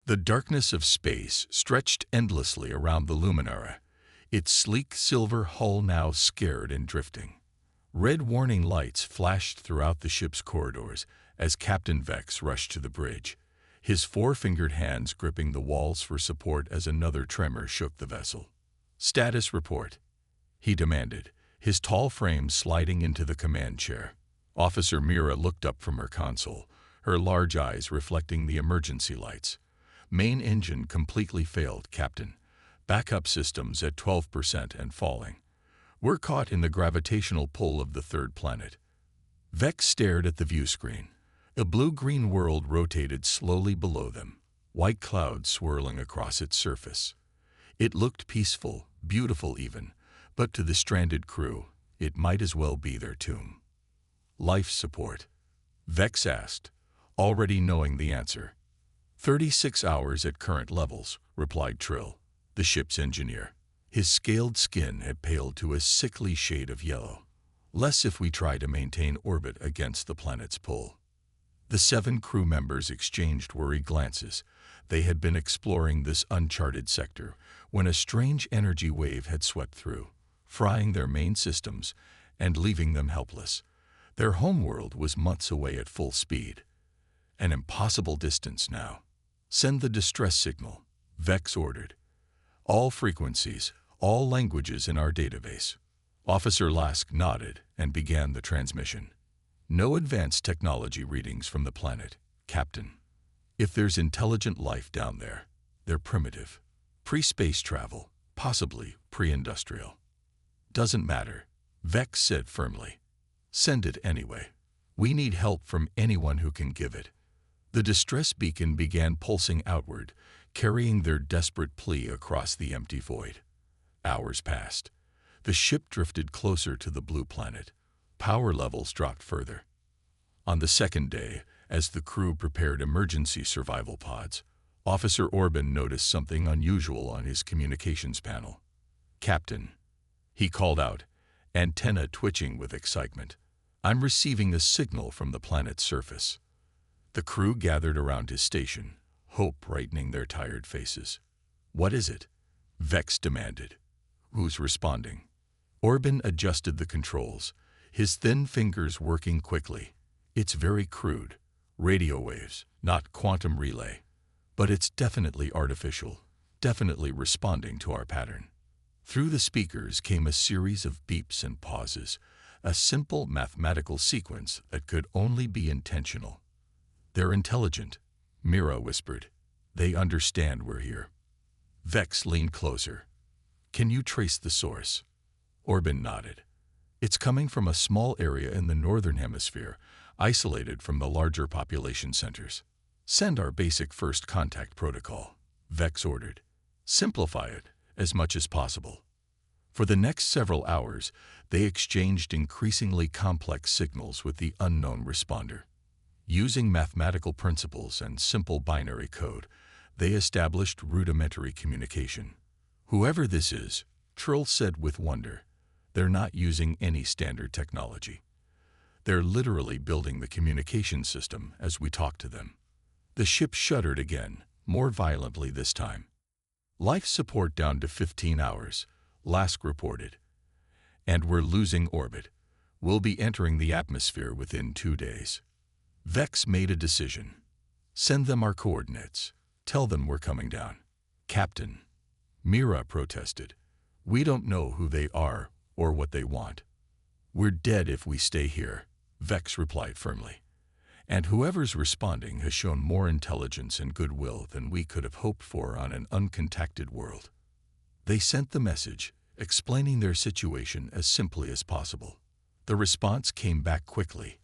The darkness of space stretched endlessly around the Luminara, its sleek silver hull now scared and drifting. Red warning lights flashed throughout the ship's corridors as Captain Vex rushed to the bridge, his four-fingered hands gripping the walls for support as another tremor shook the vessel. "Status report," he demanded, his tall frame sliding into the command chair. Officer Mira looked up from her console, her large eyes reflecting the emergency lights. "Main engine completely failed, Captain. Backup systems at 12% and falling. We're caught in the gravitational pull of the third planet." Vex stared at the view screen. A blue-green world rotated slowly below them, white clouds swirling across its surface. It looked peaceful, beautiful even, but to the stranded crew, it might as well be their tomb. "Life support?" Vex asked, already knowing the answer. 36 hours at current levels," replied Trill, the ship's engineer. His scaled skin had paled to a sickly shade of yellow. "Less if we try to maintain orbit against the planet's pull." The 7 crew members exchanged worried glances. They had been exploring this uncharted sector when a strange energy wave had swept through, frying their main systems and leaving them helpless. Their homeworld was months away at full speed. An impossible distance now. "Send the distress signal," Vex ordered. "All frequencies, all languages in our database." Officer Lask nodded and began the transmission. "No advanced technology readings from the planet, Captain. If there's intelligent life down there, they're primitive. Pre-space travel, possibly pre-industrial." "Doesn't matter," Vex said firmly. "Send it anyway. We need help from anyone who can give it." The distress beacon began pulsing outward, carrying their desperate plea across the empty void. Hours passed. The ship drifted closer to the blue planet. Power levels dropped further. On the second day, as the crew prepared emergency survival pods, Officer Orban noticed something unusual on his communications panel. "Captain," he called out, antenna twitching with excitement, "I'm receiving a signal from the planet's surface." The crew gathered around his station, hope brightening their tired faces. "What is it?" Vex demanded. "Who's responding?" Orban adjusted the controls, his thin fingers working quickly. "It's very crude. Radio waves, not quantum relay. But it's definitely artificial, definitely responding to our pattern." Through the speakers came a series of beeps and pauses, a simple mathematical sequence that could only be intentional. "They're intelligent," Mira whispered. "They understand we're here." Vex leaned closer. "Can you trace the source?" Orban nodded. "It's coming from a small area in the northern hemisphere, isolated from the larger population centers." "Send our basic first contact protocol," Vex ordered. "Simplify it as much as possible." For the next several hours, they exchanged increasingly complex signals with the unknown responder. Using mathematical principles and simple binary code, they established rudimentary communication. "Whoever this is," Trill said with wonder, "they're not using any standard technology. They're literally building the communication system as we talk to them." The ship shuddered again, more violently this time. "Life support down to 15 hours, Lask reported. "And we're losing orbit. We'll be entering the atmosphere within 2 days." Vex made a decision. "Send them our coordinates. Tell them we're coming down." "Captain," Mira protested, "we don't know who they are or what they want." "We're dead if we stay here," Vex replied firmly. "And whoever's responding has shown more intelligence and goodwill than we could have hoped for on an uncontacted world." They sent the message, explaining their situation as simply as possible. The response came back quickly.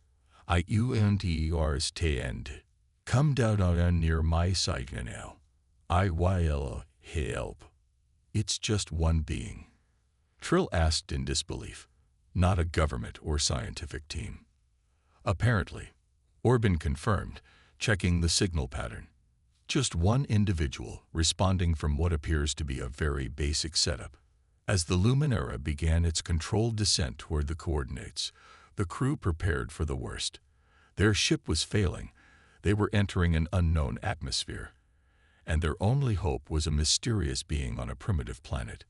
"I understand. Come down on near my site now. I will help." "It's just one being," Trill asked in disbelief, "not a government or scientific team." "Apparently," Orban confirmed, checking the signal pattern. "Just one individual responding from what appears to be a very basic setup." As the Luminara began its controlled descent toward the coordinates, the crew prepared for the worst. Their ship was failing. They were entering an unknown atmosphere. and their only hope was a mysterious being on a primitive planet.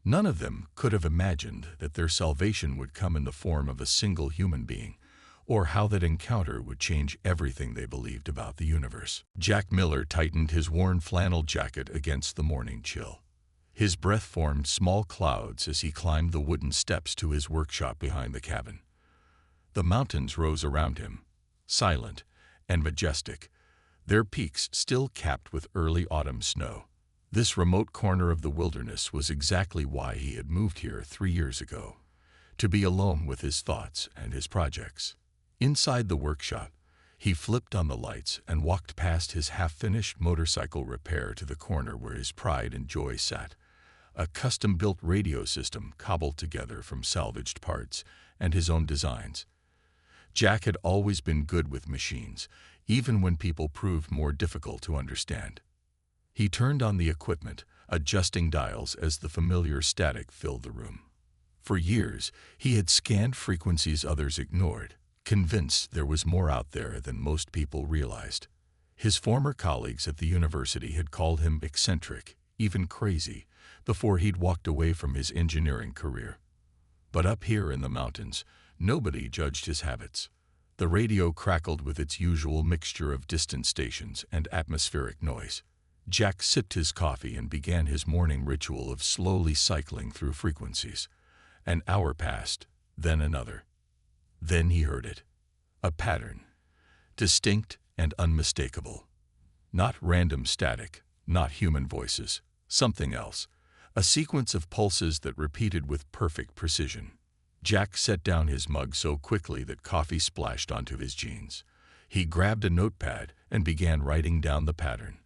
None of them could have imagined that their salvation would come in the form of a single human being, or how that encounter would change everything they believed about the universe. Jack Miller tightened his worn flannel jacket against the morning chill. His breath formed small clouds as he climbed the wooden steps to his workshop behind the cabin. The mountains rose around him, silent and majestic, their peaks still capped with early autumn snow. This remote corner of the wilderness was exactly why he had moved here 3 years ago, to be alone with his thoughts and his projects. Inside the workshop, he flipped on the lights and walked past his half-finished motorcycle repair to the corner where his pride and joy sat, a custom-built radio system cobbled together from salvaged parts and his own designs. Jack had always been good with machines, even when people proved more difficult to understand. He turned on the equipment, adjusting dials as the familiar static filled the room. For years, he had scanned frequencies others ignored, convinced there was more out there than most people realized. His former colleagues at the university had called him eccentric, even crazy, before he'd walked away from his engineering career. But up here in the mountains, nobody judged his habits. The radio crackled with its usual mixture of distant stations and atmospheric noise. Jack sipped his coffee and began his morning ritual of slowly cycling through frequencies. An hour passed, then another. Then he heard it. A pattern. Distinct and unmistakable. Not random static, not human voices. Something else. A sequence of pulses that repeated with perfect precision. Jack set down his mug so quickly that coffee splashed onto his jeans. He grabbed a notepad and began writing down the pattern.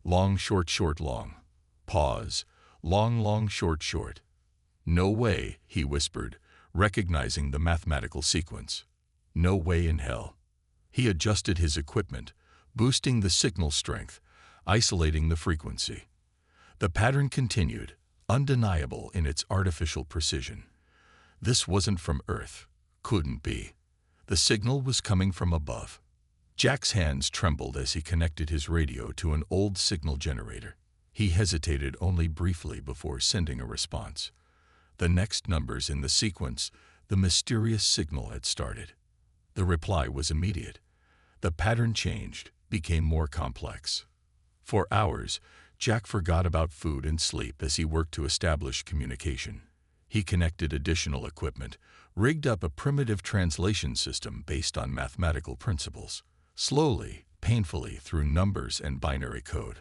Long, short, short, long. Pause. Long, long, short, short. No way, he whispered, recognizing the mathematical sequence. No way in hell. He adjusted his equipment, boosting the signal strength, isolating the frequency. The pattern continued, undeniable in its artificial precision. This wasn't from Earth. Couldn't be. The signal was coming from above. Jack's hands trembled as he connected his radio to an old signal generator. He hesitated only briefly before sending a response. The next numbers in the sequence, the mysterious signal had started. The reply was immediate. The pattern changed, became more complex. For hours, Jack forgot about food and sleep as he worked to establish communication. He connected additional equipment, rigged up a primitive translation system based on mathematical principles. Slowly, painfully, through numbers and binary code,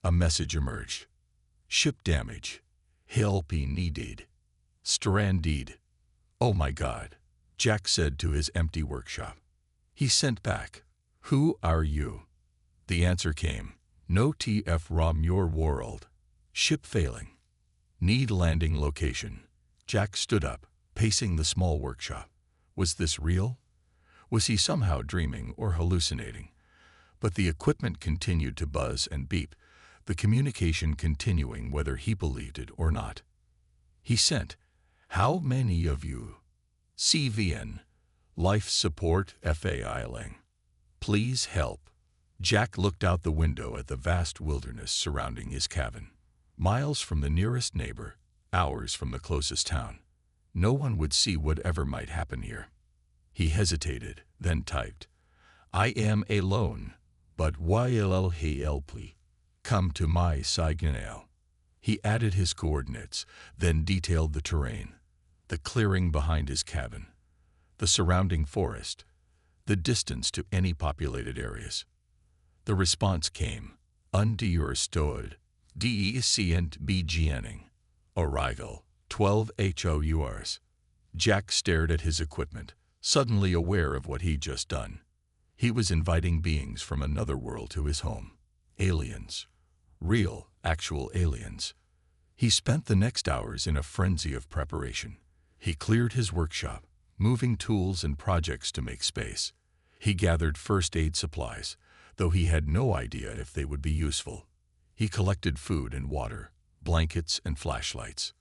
a message emerged. Ship damage. Help needed. Stranded. Oh my God, Jack said to his empty workshop. He sent back, "Who are you?" The answer came, "No TF from your world. Ship failing. Need landing location." Jack stood up, pacing the small workshop. Was this real? Was he somehow dreaming or hallucinating? But the equipment continued to buzz and beep, the communication continuing whether he believed it or not. He sent, "How many of you? CVN. Life support failing. Please help." Jack looked out the window at the vast wilderness surrounding his cabin. Miles from the nearest neighbor, hours from the closest town. No one would see whatever might happen here. He hesitated, then typed, "I am alone, but YLLHLP. Come to my signal." He added his coordinates, then detailed the terrain. The clearing behind his cabin, the surrounding forest, the distance to any populated areas. The response came, "Understood. DEC beginning. Arrival, 12 HOURs. Jack stared at his equipment, suddenly aware of what he'd just done. He was inviting beings from another world to his home. Aliens. Real, actual aliens. He spent the next hours in a frenzy of preparation. He cleared his workshop, moving tools and projects to make space. He gathered first aid supplies, though he had no idea if they would be useful. He collected food and water, blankets and flashlights.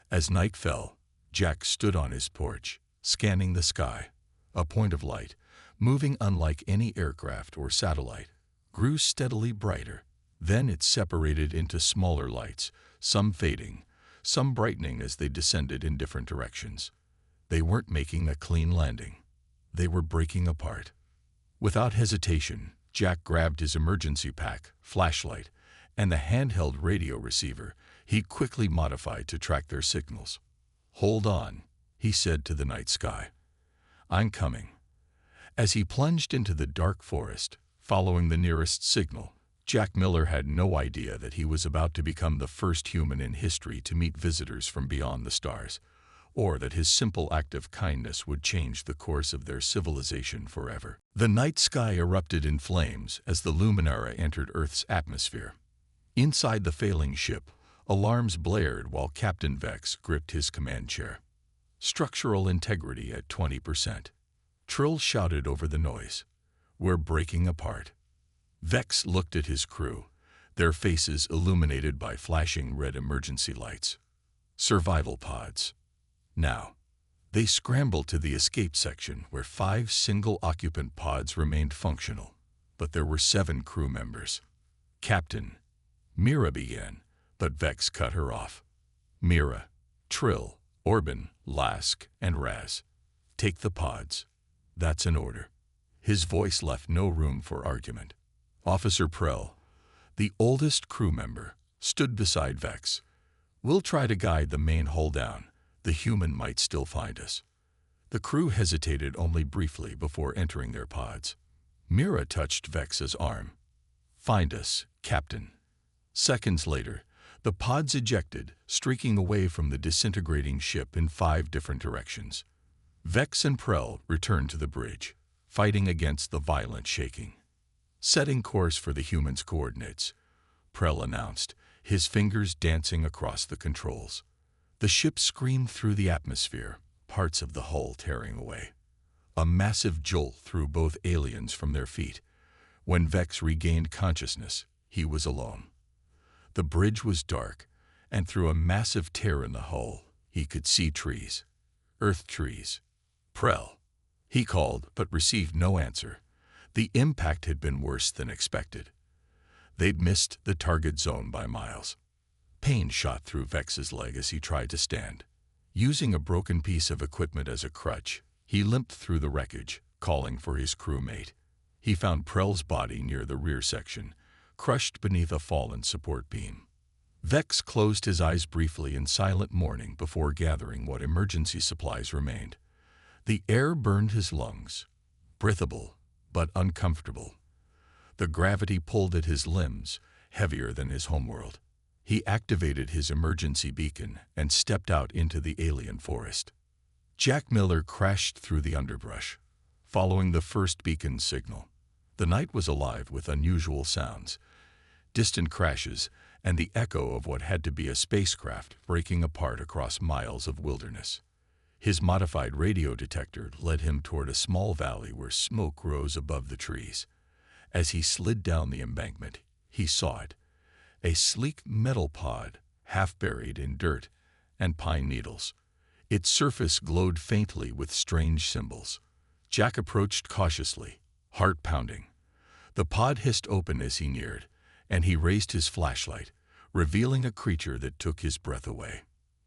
As night fell, Jack stood on his porch, scanning the sky. A point of light, moving unlike any aircraft or satellite, grew steadily brighter, Then it separated into smaller lights, some fading, some brightening as they descended in different directions. They weren't making a clean landing. They were breaking apart. Without hesitation, Jack grabbed his emergency pack, flashlight, and the handheld radio receiver he quickly modified to track their signals. "Hold on," he said to the night sky. "I'm coming." As he plunged into the dark forest, following the nearest signal, Jack Miller had no idea that he was about to become the first human in history to meet visitors from beyond the stars, or that his simple act of kindness would change the course of their civilization forever. The night sky erupted in flames as the Luminara entered Earth's atmosphere. Inside the failing ship, alarms blared while Captain Vex gripped his command chair. Structural integrity at 20%. Trill shouted over the noise. "We're breaking apart." Vex looked at his crew, their faces illuminated by flashing red emergency lights. Survival pods. Now, they scrambled to the escape section where 5 single-occupant pods remained functional, but there were 7 crew members. "Captain," Mira began, but Vex cut her off. "Mira, Trill, Orban, Lask, and Raz. Take the pods. That's an order." His voice left no room for argument. Officer Prell, the oldest crew member, stood beside Vex. "We'll try to guide the main hull down. The human might still find us." The crew hesitated only briefly before entering their pods. Mira touched Vex's arm. "Find us, Captain." Seconds later, the pods ejected, streaking away from the disintegrating ship in 5 different directions. Vex and Prell returned to the bridge, fighting against the violent shaking. "Setting course for the human's coordinates," Prell announced, his fingers dancing across the controls. The ship screamed through the atmosphere, parts of the hull tearing away. A massive jolt threw both aliens from their feet. When Vex regained consciousness, he was alone. The bridge was dark, and through a massive tear in the hull, he could see trees. Earth trees. "Prell," he called, but received no answer. The impact had been worse than expected. They'd missed the target zone by miles. Pain shot through Vex's leg as he tried to stand. Using a broken piece of equipment as a crutch, he limped through the wreckage, calling for his crewmate. He found Prell's body near the rear section, crushed beneath a fallen support beam. Vex closed his eyes briefly in silent mourning before gathering what emergency supplies remained. The air burned his lungs, breathable but uncomfortable. The gravity pulled at his limbs, heavier than his homeworld. He activated his emergency beacon and stepped out into the alien forest. Jack Miller crashed through the underbrush, following the first beacon signal. The night was alive with unusual sounds, distant crashes, and the echo of what had to be a spacecraft breaking apart across miles of wilderness. His modified radio detector led him toward a small valley where smoke rose above the trees. As he slid down the embankment, he saw it. A sleek metal pod, half buried in dirt and pine needles. Its surface glowed faintly with strange symbols. Jack approached cautiously, heart pounding. The pod hissed open as he neared, and he raised his flashlight, revealing a creature that took his breath away.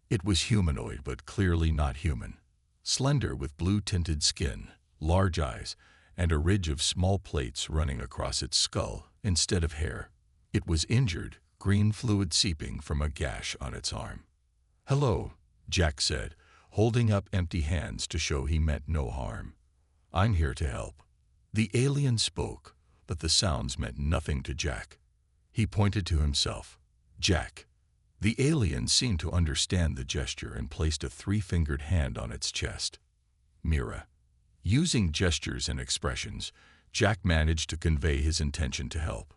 It was humanoid but clearly not human. Slender with blue-tinted skin, large eyes, and a ridge of small plates running across its skull instead of hair. It was injured, green fluid seeping from a gash on its arm. "Hello," Jack said, holding up empty hands to show he meant no harm. "I'm here to help." The alien spoke, but the sounds meant nothing to Jack. He pointed to himself. "Jack." The alien seemed to understand the gesture and placed a 3-fingered hand on its chest. "Mira." Using gestures and expressions, Jack managed to convey his intention to help.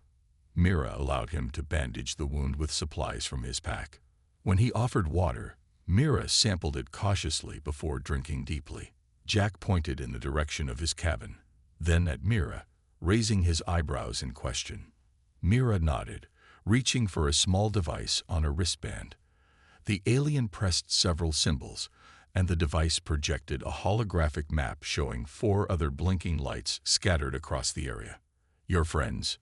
Mira allowed him to bandage the wound with supplies from his pack. When he offered water, Mira sampled it cautiously before drinking deeply. Jack pointed in the direction of his cabin, then at Mira, raising his eyebrows in question. Mira nodded, reaching for a small device on a wristband. The alien pressed several symbols, and the device projected a holographic map showing 4 other blinking lights scattered across the area. "Your friends?"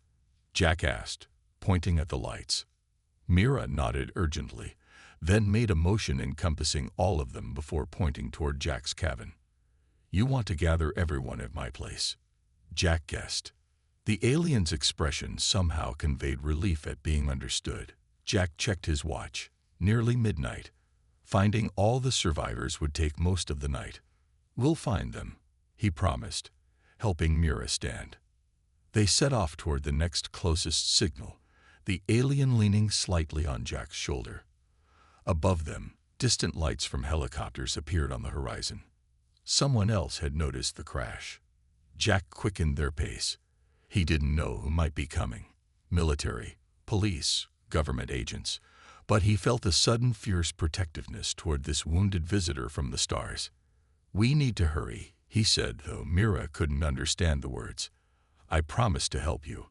Jack asked, pointing at the lights. Mira nodded urgently, then made a motion encompassing all of them before pointing toward Jack's cabin. "You want to gather everyone at my place," Jack guessed. The alien's expression somehow conveyed relief at being understood. Jack checked his watch. Nearly midnight. Finding all the survivors would take most of the night. "We'll find them," he promised, helping Mira stand. They set off toward the next closest signal, the alien leaning slightly on Jack's shoulder. Above them, distant lights from helicopters appeared on the horizon. Someone else had noticed the crash. Jack quickened their pace. He didn't know who might be coming. Military, police, government agents. But he felt a sudden fierce protectiveness toward this wounded visitor from the stars. "We need to hurry," he said, though Mira couldn't understand the words. "I promised to help you,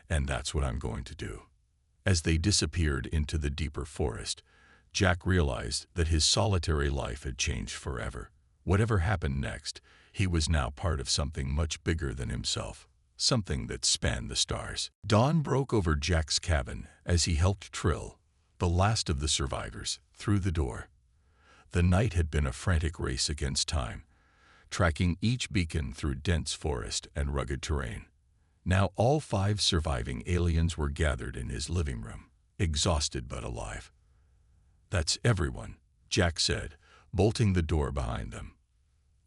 and that's what I'm going to do." As they disappeared into the deeper forest, Jack realized that his solitary life had changed forever. Whatever happened next, he was now part of something much bigger than himself, something that spanned the stars. Dawn broke over Jack's cabin as he helped Trill, the last of the survivors, through the door. The night had been a frantic race against time, tracking each beacon through dense forest and rugged terrain. Now all 5 surviving aliens were gathered in his living room, exhausted but alive. "That's everyone," Jack said, bolting the door behind them.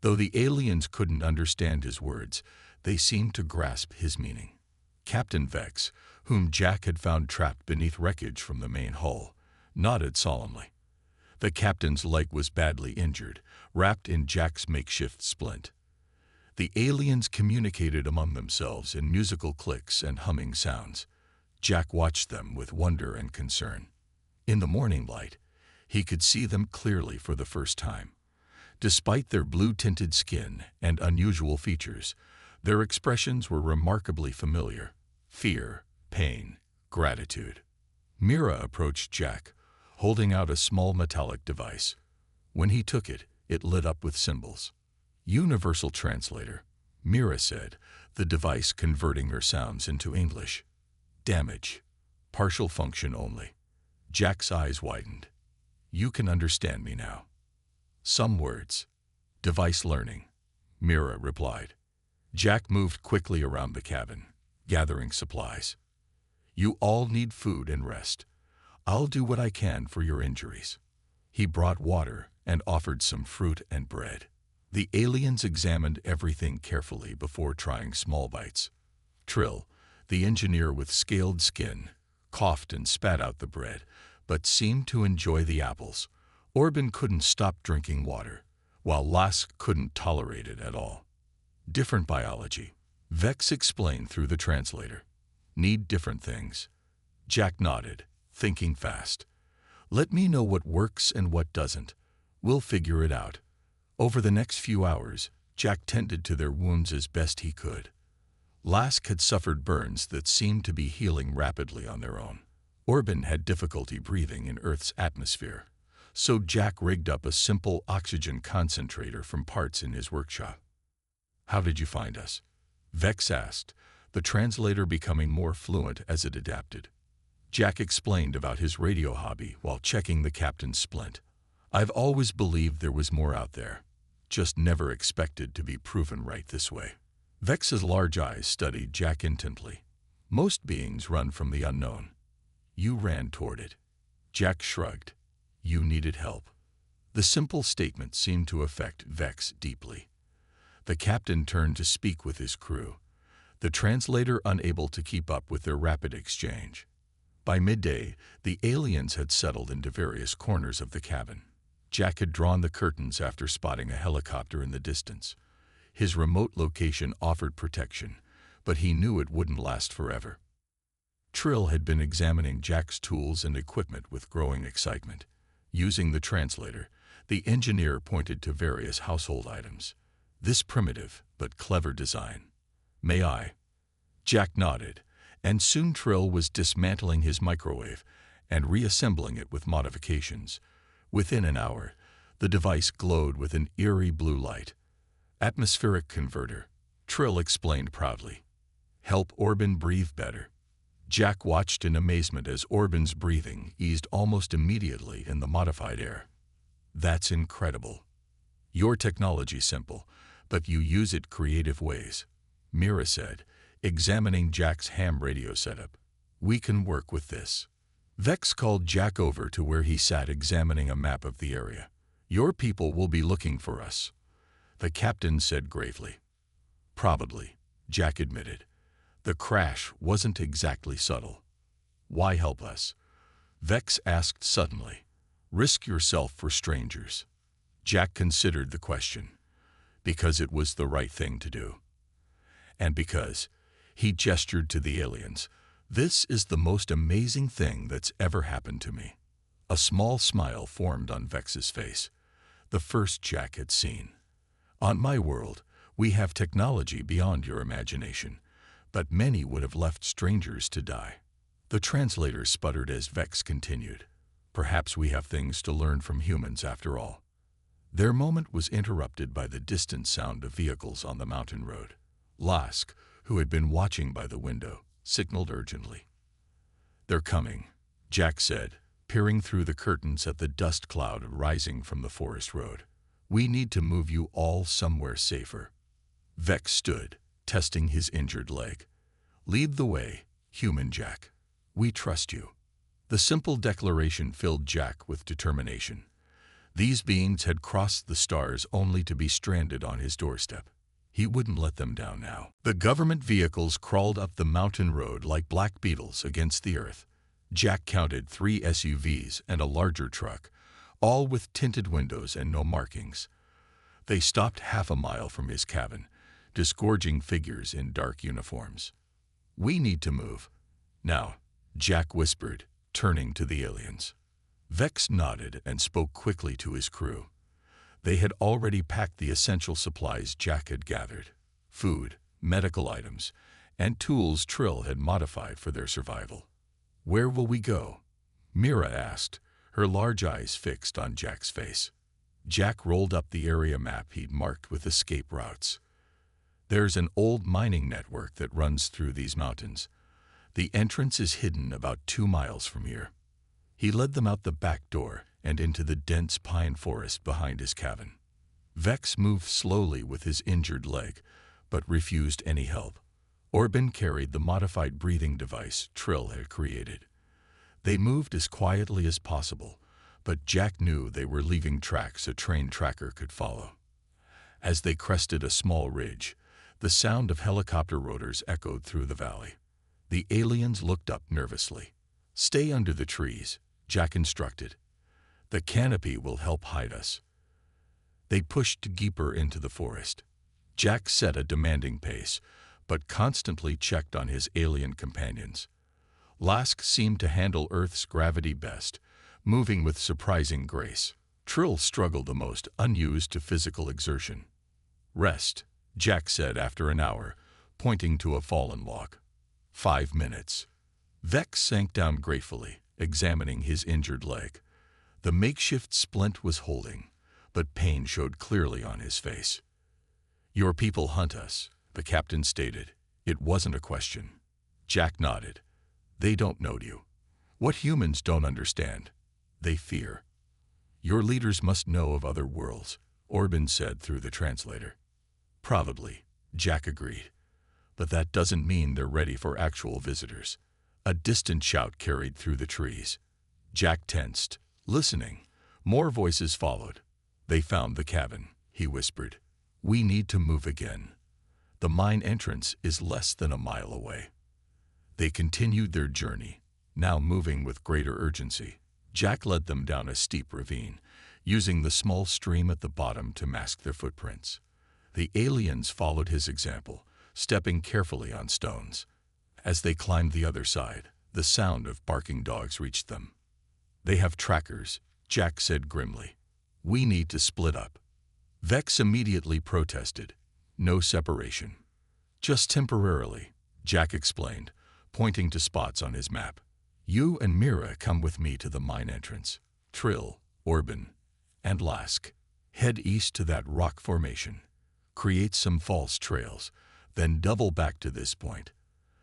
Though the aliens couldn't understand his words, they seemed to grasp his meaning. Captain Vex, whom Jack had found trapped beneath wreckage from the main hull, nodded solemnly. The captain's leg was badly injured, wrapped in Jack's makeshift splint. The aliens communicated among themselves in musical clicks and humming sounds. Jack watched them with wonder and concern. In the morning light, he could see them clearly for the first time. Despite their blue-tinted skin and unusual features, their expressions were remarkably familiar: fear, pain, gratitude. Mira approached Jack, holding out a small metallic device. When he took it, it lit up with symbols. "Universal Translator," Mira said, the device converting her sounds into English. "Damage. Partial function only." Jack's eyes widened. "You can understand me now." "Some words." "Device learning," Mira replied. Jack moved quickly around the cabin, gathering supplies. "You all need food and rest. I'll do what I can for your injuries." He brought water and offered some fruit and bread. The aliens examined everything carefully before trying small bites. Trill, the engineer with scaled skin, coughed and spat out the bread, but seemed to enjoy the apples. Orban couldn't stop drinking water, while Lask couldn't tolerate it at all. "Different biology," Vex explained through the translator. "Need different things." Jack nodded, thinking fast. "Let me know what works and what doesn't. We'll figure it out." Over the next few hours, Jack tended to their wounds as best he could. Lask had suffered burns that seemed to be healing rapidly on their own. Orban had difficulty breathing in Earth's atmosphere, so Jack rigged up a simple oxygen concentrator from parts in his workshop. "How did you find us?" Vex asked, the translator becoming more fluent as it adapted. Jack explained about his radio hobby while checking the captain's splint. "I've always believed there was more out there, just never expected to be proven right this way." Vex's large eyes studied Jack intently. "Most beings run from the unknown. You ran toward it." Jack shrugged. "You needed help." The simple statement seemed to affect Vex deeply. The captain turned to speak with his crew, the translator unable to keep up with their rapid exchange. By midday, the aliens had settled into various corners of the cabin. Jack had drawn the curtains after spotting a helicopter in the distance. His remote location offered protection, but he knew it wouldn't last forever. Trill had been examining Jack's tools and equipment with growing excitement. Using the translator, the engineer pointed to various household items. "This primitive but clever design. May I?" Jack nodded, and soon Trill was dismantling his microwave and reassembling it with modifications. Within an hour, the device glowed with an eerie blue light. "Atmospheric converter," Trill explained proudly. "Help Orban breathe better." Jack watched in amazement as Orban's breathing eased almost immediately in the modified air. That's incredible. Your technology's simple, but you use it creative ways, Mira said, examining Jack's ham radio setup. We can work with this. Vex called Jack over to where he sat examining a map of the area. Your people will be looking for us, the captain said gravely. Probably, Jack admitted. The crash wasn't exactly subtle. Why help us? Vex asked suddenly. Risk yourself for strangers. Jack considered the question. Because it was the right thing to do. And because, he gestured to the aliens, this is the most amazing thing that's ever happened to me. A small smile formed on Vex's face, the first Jack had seen. On my world, we have technology beyond your imagination, but many would have left strangers to die. The translator sputtered as Vex continued. Perhaps we have things to learn from humans after all. Their moment was interrupted by the distant sound of vehicles on the mountain road. Lask, who had been watching by the window, signaled urgently. They're coming, Jack said, peering through the curtains at the dust cloud rising from the forest road. We need to move you all somewhere safer. Vex stood, testing his injured leg. Lead the way, human Jack. We trust you. The simple declaration filled Jack with determination. These beings had crossed the stars only to be stranded on his doorstep. He wouldn't let them down now. The government vehicles crawled up the mountain road like black beetles against the earth. Jack counted 3 SUVs and a larger truck, all with tinted windows and no markings. They stopped half a mile from his cabin, disgorging figures in dark uniforms. We need to move. Now, Jack whispered, turning to the aliens. Vex nodded and spoke quickly to his crew. They had already packed the essential supplies Jack had gathered, food, medical items, and tools Trill had modified for their survival. Where will we go? Mira asked, her large eyes fixed on Jack's face. Jack rolled up the area map he'd marked with escape routes. There's an old mining network that runs through these mountains. The entrance is hidden about 2 miles from here. He led them out the back door and into the dense pine forest behind his cabin. Vex moved slowly with his injured leg, but refused any help. Orban carried the modified breathing device Trill had created. They moved as quietly as possible, but Jack knew they were leaving tracks a trained tracker could follow. As they crested a small ridge, the sound of helicopter rotors echoed through the valley. The aliens looked up nervously. Stay under the trees, Jack instructed. The canopy will help hide us. They pushed deeper into the forest. Jack set a demanding pace, but constantly checked on his alien companions. Lask seemed to handle Earth's gravity best, moving with surprising grace. Trill struggled the most, unused to physical exertion. Rest, Jack said after an hour, pointing to a fallen log. 5 minutes. Vex sank down gratefully, examining his injured leg. The makeshift splint was holding, but pain showed clearly on his face. Your people hunt us, the captain stated. It wasn't a question. Jack nodded. They don't know you. What humans don't understand, they fear. Your leaders must know of other worlds, Orban said through the translator. Probably, Jack agreed. But that doesn't mean they're ready for actual visitors. A distant shout carried through the trees. Jack tensed, listening. More voices followed. They found the cabin, he whispered. We need to move again. The mine entrance is less than a mile away. They continued their journey, now moving with greater urgency. Jack led them down a steep ravine, using the small stream at the bottom to mask their footprints. The aliens followed his example, stepping carefully on stones. As they climbed the other side, the sound of barking dogs reached them. They have trackers, Jack said grimly. We need to split up. Vex immediately protested. No separation. Just temporarily, Jack explained, pointing to spots on his map. You and Mira come with me to the mine entrance. Trill, Orban, and Lask. Head east to that rock formation. Create some false trails, then double back to this point.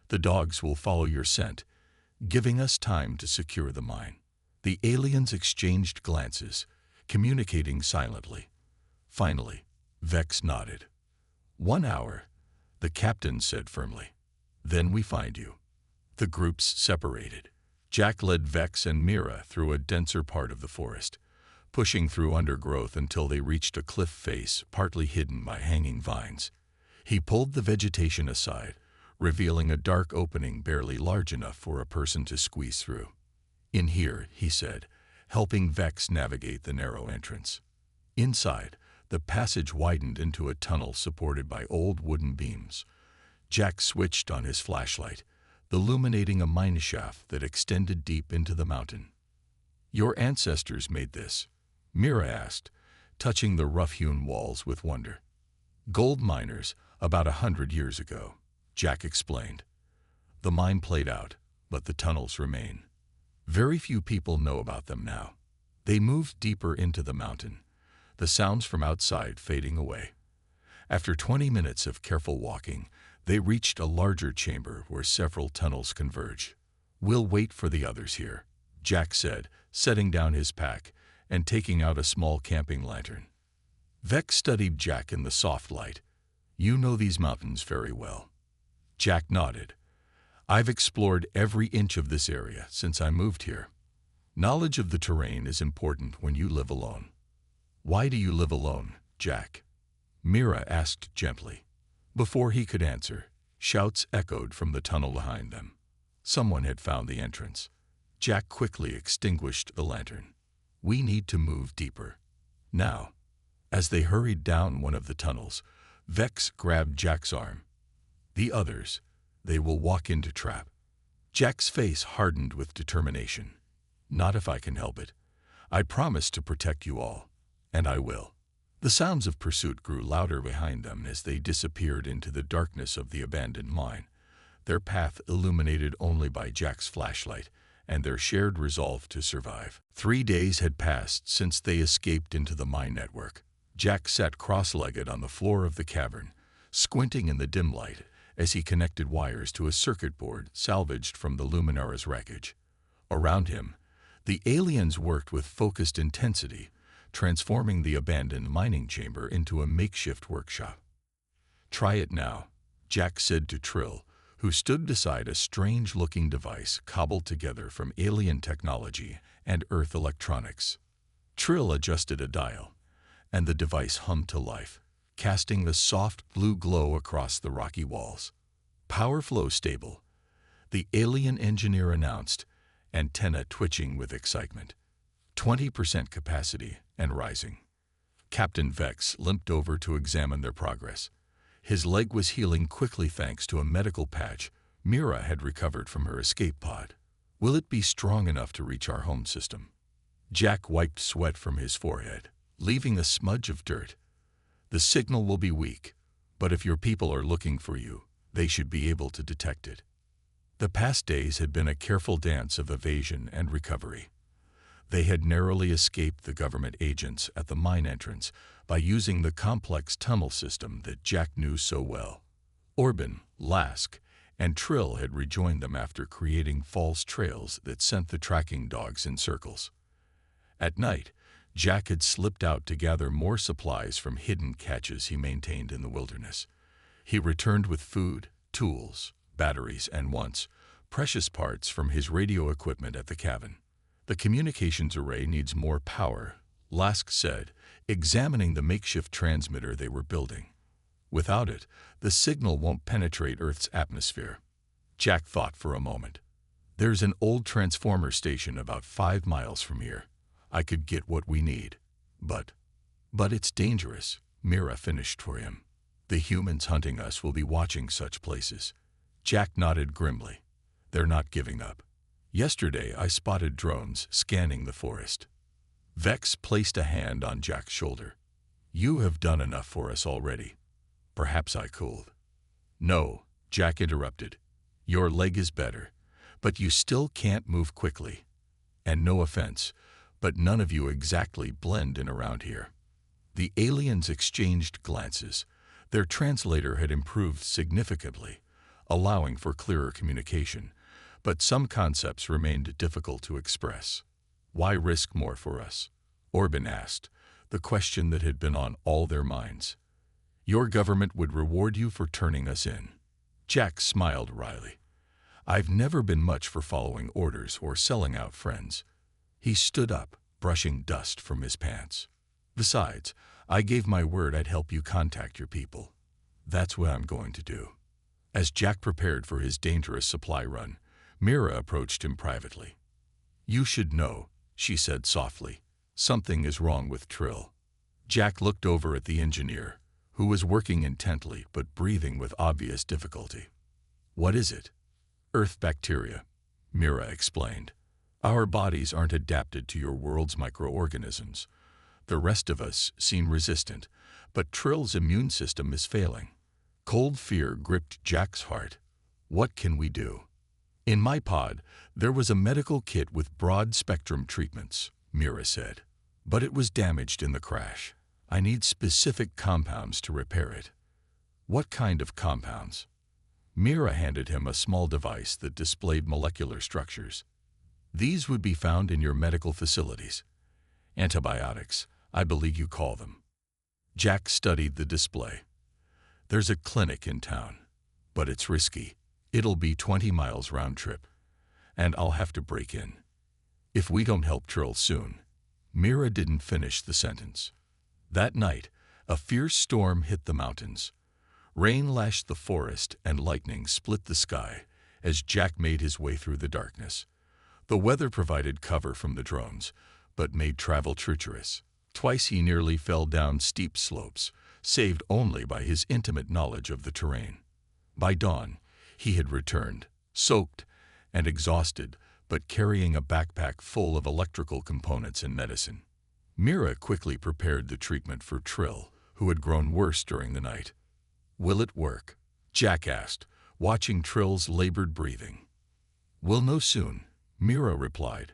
The dogs will follow your scent, giving us time to secure the mine. The aliens exchanged glances, communicating silently. Finally, Vex nodded. 1 hour, the captain said firmly. Then we find you. The groups separated. Jack led Vex and Mira through a denser part of the forest, pushing through undergrowth until they reached a cliff face partly hidden by hanging vines. He pulled the vegetation aside, revealing a dark opening barely large enough for a person to squeeze through. In here, he said, helping Vex navigate the narrow entrance. Inside, the passage widened into a tunnel supported by old wooden beams. Jack switched on his flashlight, illuminating a mine shaft that extended deep into the mountain. "Your ancestors made this?" Mira asked, touching the rough-hewn walls with wonder. "Gold miners, about 100 years ago," Jack explained. "The mine played out, but the tunnels remain. Very few people know about them now." They moved deeper into the mountain, the sounds from outside fading away. After 20 minutes of careful walking, they reached a larger chamber where several tunnels converge. "We'll wait for the others here," Jack said, setting down his pack and taking out a small camping lantern. Vex studied Jack in the soft light. "You know these mountains very well." Jack nodded. "I've explored every inch of this area since I moved here. Knowledge of the terrain is important when you live alone." "Why do you live alone, Jack?" Mira asked gently. Before he could answer, shouts echoed from the tunnel behind them. Someone had found the entrance. Jack quickly extinguished the lantern. "We need to move deeper. Now." As they hurried down one of the tunnels, Vex grabbed Jack's arm. "The others, they will walk into trap." Jack's face hardened with determination. "Not if I can help it. I promise to protect you all, and I will." The sounds of pursuit grew louder behind them as they disappeared into the darkness of the abandoned mine, their path illuminated only by Jack's flashlight and their shared resolve to survive. 3 days had passed since they escaped into the mine network. Jack sat cross-legged on the floor of the cavern, squinting in the dim light as he connected wires to a circuit board salvaged from the Luminara's wreckage. Around him, the aliens worked with focused intensity, transforming the abandoned mining chamber into a makeshift workshop. "Try it now," Jack said to Trill, who stood beside a strange-looking device cobbled together from alien technology and Earth electronics. Trill adjusted a dial, and the device hummed to life, casting the soft blue glow across the rocky walls. "Power flow stable," the alien engineer announced, antenna twitching with excitement. 20% capacity and rising. Captain Vex limped over to examine their progress. His leg was healing quickly thanks to a medical patch Mira had recovered from her escape pod. "Will it be strong enough to reach our home system?" Jack wiped sweat from his forehead, leaving a smudge of dirt. "The signal will be weak, but if your people are looking for you, they should be able to detect it." The past days had been a careful dance of evasion and recovery. They had narrowly escaped the government agents at the mine entrance by using the complex tunnel system that Jack knew so well. Orban, Lask, and Trill had rejoined them after creating false trails that sent the tracking dogs in circles. At night, Jack had slipped out to gather more supplies from hidden caches he maintained in the wilderness. He returned with food, tools, batteries, and once, precious parts from his radio equipment at the cabin. "The communications array needs more power," Lask said, examining the makeshift transmitter they were building. "Without it, the signal won't penetrate Earth's atmosphere." Jack thought for a moment. "There's an old transformer station about 5 miles from here. I could get what we need. But it's dangerous," Mira finished for him. "The humans hunting us will be watching such places." Jack nodded grimly. "They're not giving up. Yesterday I spotted drones scanning the forest." Vex placed a hand on Jack's shoulder. "You have done enough for us already. Perhaps I could." "No," Jack interrupted. "Your leg is better, but you still can't move quickly. And no offense, but none of you exactly blend in around here." The aliens exchanged glances. Their translator had improved significantly, allowing for clearer communication, but some concepts remained difficult to express. Why risk more for us? Orban asked, the question that had been on all their minds. Your government would reward you for turning us in. Jack smiled wryly. I've never been much for following orders or selling out friends. He stood up, brushing dust from his pants. Besides, I gave my word I'd help you contact your people. That's what I'm going to do. As Jack prepared for his dangerous supply run, Mira approached him privately. You should know, she said softly. Something is wrong with Trill. Jack looked over at the engineer, who was working intently but breathing with obvious difficulty. What is it? Earth bacteria, Mira explained. Our bodies aren't adapted to your world's microorganisms. The rest of us seem resistant, but Trill's immune system is failing. Cold fear gripped Jack's heart. What can we do? In my pod, there was a medical kit with broad-spectrum treatments, Mira said. But it was damaged in the crash. I need specific compounds to repair it. What kind of compounds? Mira handed him a small device that displayed molecular structures. These would be found in your medical facilities. Antibiotics, I believe you call them. Jack studied the display. There's a clinic in town, but it's risky. It'll be 20 miles round trip, and I'll have to break in. If we don't help Trill soon. Mira didn't finish the sentence. That night, a fierce storm hit the mountains. Rain lashed the forest and lightning split the sky as Jack made his way through the darkness. The weather provided cover from the drones, but made travel treacherous. Twice he nearly fell down steep slopes, saved only by his intimate knowledge of the terrain. By dawn, he had returned, soaked and exhausted, but carrying a backpack full of electrical components and medicine. Mira quickly prepared the treatment for Trill, who had grown worse during the night. Will it work? Jack asked, watching Trill's labored breathing. We'll know soon, Mira replied,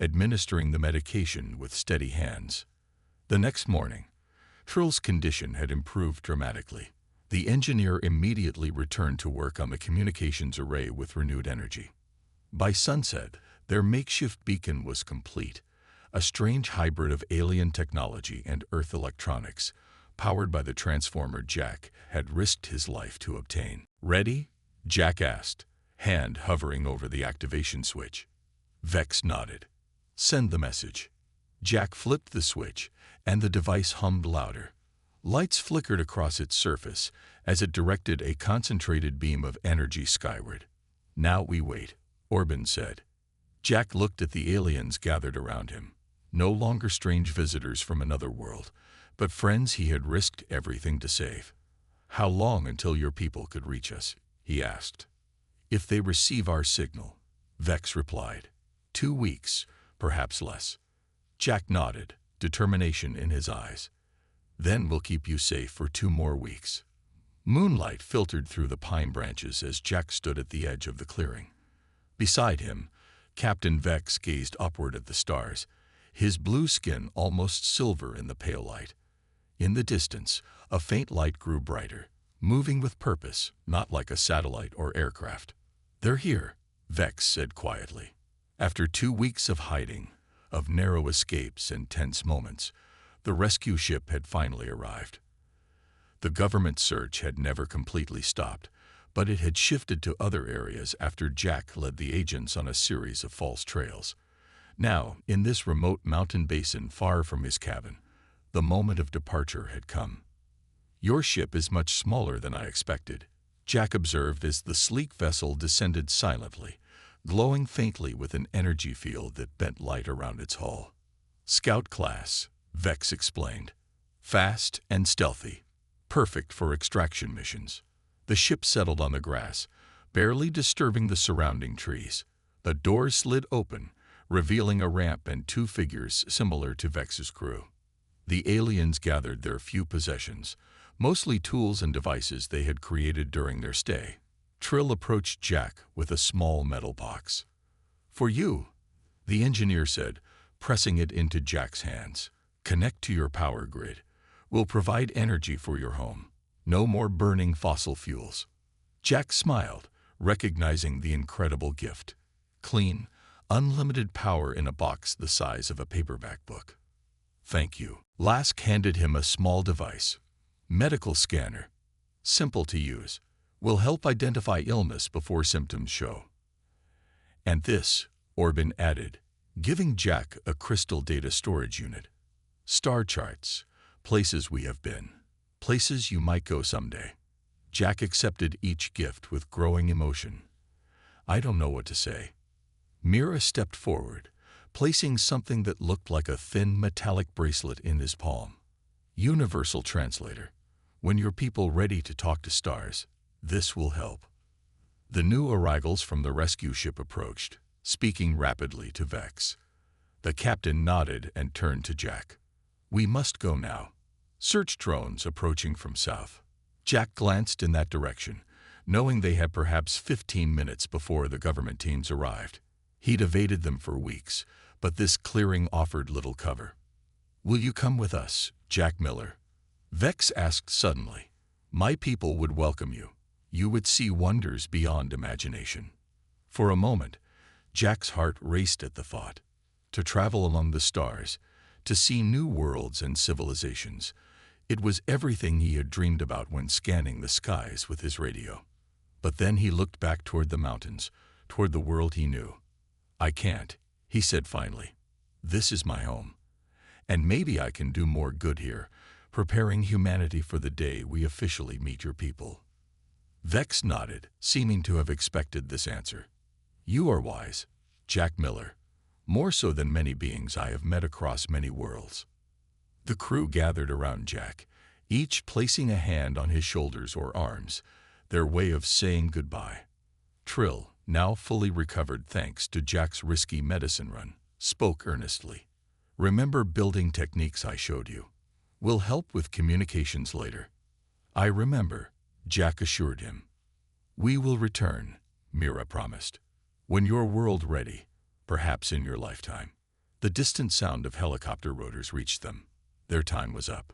administering the medication with steady hands. The next morning, Trill's condition had improved dramatically. The engineer immediately returned to work on the communications array with renewed energy. By sunset, their makeshift beacon was complete, a strange hybrid of alien technology and Earth electronics, powered by the transformer Jack had risked his life to obtain. Ready? Jack asked, hand hovering over the activation switch. Vex nodded. Send the message. Jack flipped the switch, and the device hummed louder. Lights flickered across its surface as it directed a concentrated beam of energy skyward. Now we wait, Orban said. Jack looked at the aliens gathered around him, no longer strange visitors from another world, but friends he had risked everything to save. How long until your people could reach us? He asked. If they receive our signal, Vex replied. 2 weeks, perhaps less. Jack nodded, determination in his eyes. Then we'll keep you safe for 2 more weeks. Moonlight filtered through the pine branches as Jack stood at the edge of the clearing. Beside him, Captain Vex gazed upward at the stars, his blue skin almost silver in the pale light. In the distance, a faint light grew brighter, moving with purpose, not like a satellite or aircraft. They're here, Vex said quietly. After 2 weeks of hiding, of narrow escapes and tense moments, the rescue ship had finally arrived. The government search had never completely stopped, but it had shifted to other areas after Jack led the agents on a series of false trails. Now, in this remote mountain basin far from his cabin, the moment of departure had come. Your ship is much smaller than I expected, Jack observed as the sleek vessel descended silently, glowing faintly with an energy field that bent light around its hull. Scout class, Vex explained. Fast and stealthy, perfect for extraction missions. The ship settled on the grass, barely disturbing the surrounding trees. The door slid open, revealing a ramp and 2 figures similar to Vex's crew. The aliens gathered their few possessions, mostly tools and devices they had created during their stay. Trill approached Jack with a small metal box. For you, the engineer said, pressing it into Jack's hands. Connect to your power grid. We'll provide energy for your home. No more burning fossil fuels. Jack smiled, recognizing the incredible gift. clean, unlimited power in a box the size of a paperback book. Thank you. Lask handed him a small device. Medical scanner. Simple to use. Will help identify illness before symptoms show. And this, Orban added, giving Jack a crystal data storage unit. Star charts. Places we have been. Places you might go someday. Jack accepted each gift with growing emotion. I don't know what to say. Mira stepped forward, placing something that looked like a thin metallic bracelet in his palm. Universal translator. When your people ready to talk to stars, this will help. The new arrivals from the rescue ship approached, speaking rapidly to Vex. The captain nodded and turned to Jack. We must go now. Search drones approaching from south. Jack glanced in that direction, knowing they had perhaps 15 minutes before the government teams arrived. He'd evaded them for weeks, but this clearing offered little cover. Will you come with us, Jack Miller? Vex asked suddenly. My people would welcome you. You would see wonders beyond imagination. For a moment, Jack's heart raced at the thought. To travel among the stars, to see new worlds and civilizations. It was everything he had dreamed about when scanning the skies with his radio. But then he looked back toward the mountains, toward the world he knew. I can't, he said finally. This is my home. And maybe I can do more good here, preparing humanity for the day we officially meet your people. Vex nodded, seeming to have expected this answer. You are wise, Jack Miller, more so than many beings I have met across many worlds. The crew gathered around Jack, each placing a hand on his shoulders or arms, their way of saying goodbye. Trill, now fully recovered thanks to Jack's risky medicine run, spoke earnestly. Remember building techniques I showed you. We'll help with communications later. I remember, Jack assured him. We will return, Mira promised. When your world ready, perhaps in your lifetime. The distant sound of helicopter rotors reached them. Their time was up.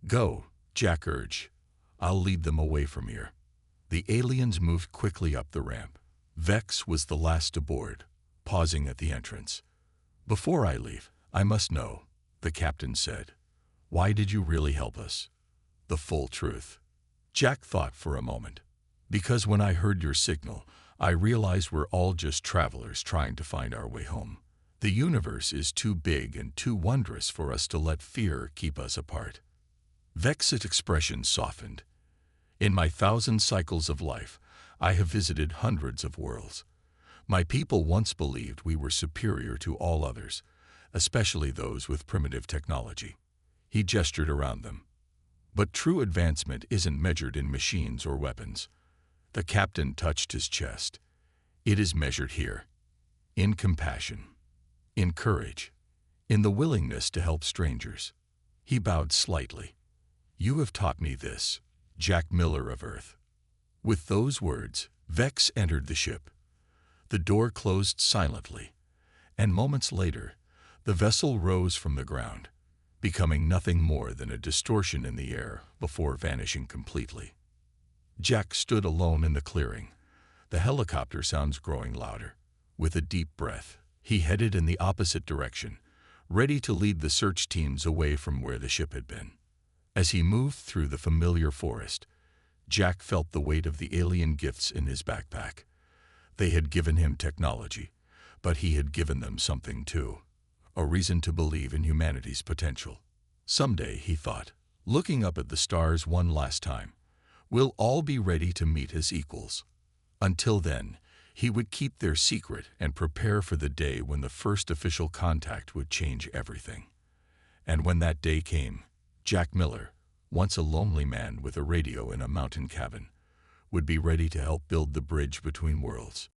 Go, Jack urged. I'll lead them away from here. The aliens moved quickly up the ramp. Vex was the last aboard, pausing at the entrance. Before I leave, I must know, the captain said. Why did you really help us? The full truth. Jack thought for a moment. Because when I heard your signal, I realized we're all just travelers trying to find our way home. The universe is too big and too wondrous for us to let fear keep us apart. Vex's expression softened. In my 1,000 cycles of life, I have visited hundreds of worlds. My people once believed we were superior to all others, especially those with primitive technology. He gestured around them. But true advancement isn't measured in machines or weapons. The captain touched his chest. It is measured here. In compassion. In courage. In the willingness to help strangers. He bowed slightly. You have taught me this, Jack Miller of Earth. With those words, Vex entered the ship. The door closed silently, and moments later, the vessel rose from the ground, becoming nothing more than a distortion in the air before vanishing completely. Jack stood alone in the clearing, the helicopter sounds growing louder. With a deep breath, he headed in the opposite direction, ready to lead the search teams away from where the ship had been. As he moved through the familiar forest, Jack felt the weight of the alien gifts in his backpack. They had given him technology, but he had given them something too, a reason to believe in humanity's potential. Someday, he thought, looking up at the stars one last time, we'll all be ready to meet as equals. Until then, he would keep their secret and prepare for the day when the first official contact would change everything. And when that day came, Jack Miller, once a lonely man with a radio in a mountain cabin, would be ready to help build the bridge between worlds.